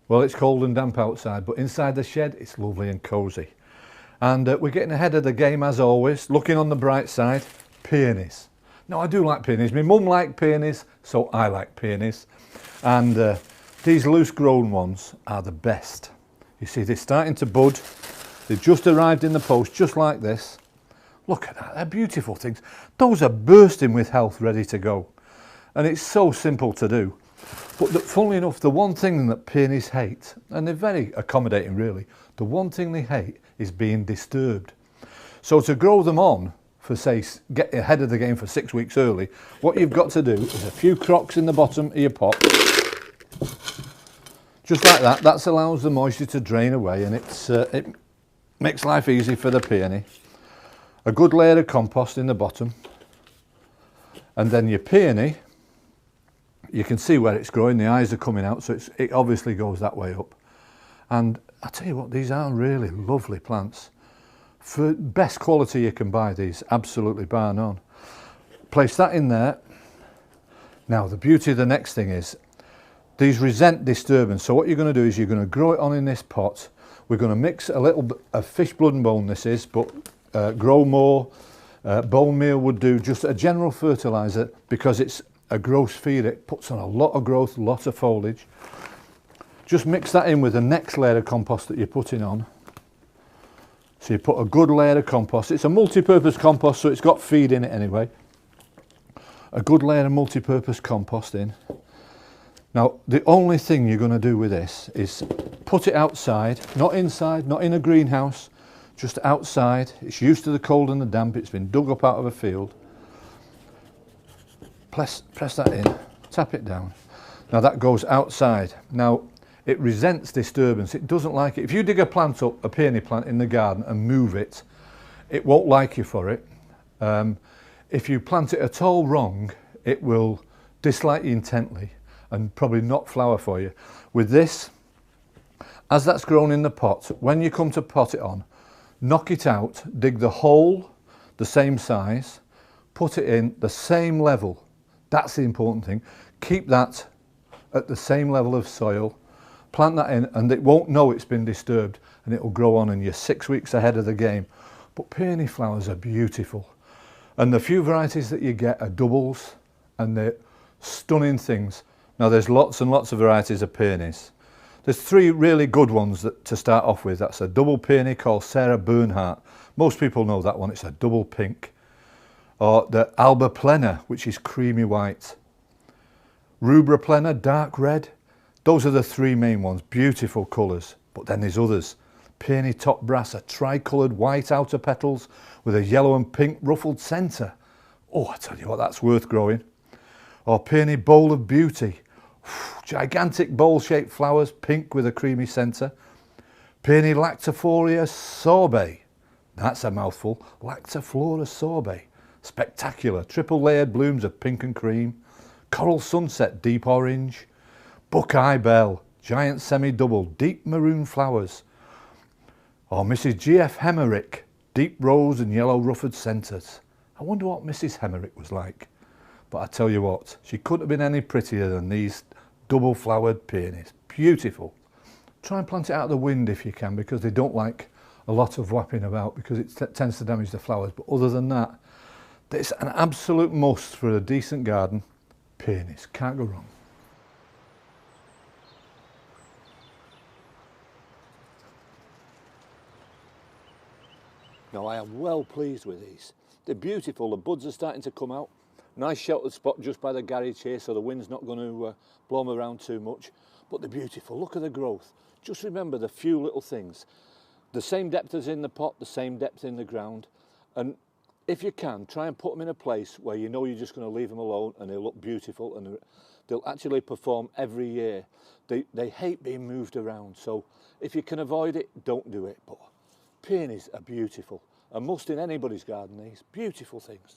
Well, it's cold and damp outside, but inside the shed, it's lovely and cosy. And we're getting ahead of the game as always, looking on the bright side, peonies. Now, I do like peonies. My mum liked peonies, so I like peonies. And these loose grown ones are the best. You see, they're starting to bud. They've just arrived in the post, just like this. Look at that, they're beautiful things. Those are bursting with health, ready to go. And it's so simple to do. But funnily enough, the one thing that peonies hate, and they're very accommodating really, the one thing they hate is being disturbed. So to grow them on, for say, get ahead of the game for 6 weeks early, what you've got to do is a few crocks in the bottom of your pot. Just like that, that allows the moisture to drain away, and it makes life easy for the peony. A good layer of compost in the bottom, and then your peony, you can see where it's growing, the eyes are coming out, so it obviously goes that way up. And I tell you what, these are really lovely plants. For best quality you can buy these, absolutely bar none. Place that in there. Now the beauty of the next thing is, these resent disturbance, so what you're going to do is you're going to grow it on in this pot. We're going to mix a little bit of fish blood and bone this is, but grow more, bone meal would do, just a general fertiliser, because it's a growth feed, it puts on a lot of growth, a lot of foliage. Just mix that in with the next layer of compost that you're putting on. So you put a good layer of compost. It's a multi-purpose compost, so it's got feed in it anyway. A good layer of multi-purpose compost in. Now, the only thing you're going to do with this is put it outside, not inside, not in a greenhouse, just outside. It's used to the cold and the damp. It's been dug up out of a field. Press that in, tap it down. Now that goes outside. Now it resents disturbance. It doesn't like it. If you dig a plant up, a peony plant in the garden, and move it, it won't like you for it. If you plant it at all wrong, it will dislike you intently and probably not flower for you. With this, as that's grown in the pot, when you come to pot it on, knock it out, dig the hole the same size, put it in the same level. That's the important thing. Keep that at the same level of soil, plant that in, and it won't know it's been disturbed, and it will grow on, and you're 6 weeks ahead of the game. But peony flowers are beautiful, and the few varieties that you get are doubles, and they're stunning things. Now there's lots and lots of varieties of peonies. There's 3 really good ones to start off with. That's a double peony called Sarah Bernhardt. Most people know that one. It's a double pink. Or the Alba Plena, which is creamy white. Rubra Plena, dark red. Those are the 3 main ones, beautiful colours. But then there's others. Peony top brass, a tricoloured white outer petals with a yellow and pink ruffled centre. Oh, I tell you what, that's worth growing. Or peony bowl of beauty. Gigantic bowl-shaped flowers, pink with a creamy centre. Peony lactiflora sorbet. That's a mouthful. Lactiflora sorbet. Spectacular, triple layered blooms of pink and cream. Coral sunset, deep orange. Buckeye bell, giant semi-double, deep maroon flowers. Or Mrs. G.F. Hemerick, deep rose and yellow ruffled centres. I wonder what Mrs. Hemerick was like. But I tell you what, she couldn't have been any prettier than these double flowered peonies. Beautiful. Try and plant it out of the wind if you can, because they don't like a lot of whapping about, because it tends to damage the flowers. But other than that, it's an absolute must for a decent garden. Peonies, can't go wrong. Now I am well pleased with these. They're beautiful, the buds are starting to come out. Nice sheltered spot just by the garage here, so the wind's not going to blow them around too much. But they're beautiful, look at the growth. Just remember the few little things. The same depth as in the pot, the same depth in the ground. And if you can, try and put them in a place where you know you're just going to leave them alone, and they'll look beautiful, and they'll actually perform every year. They hate being moved around, so if you can avoid it, don't do it. But peonies are beautiful, a must in anybody's garden, these beautiful things.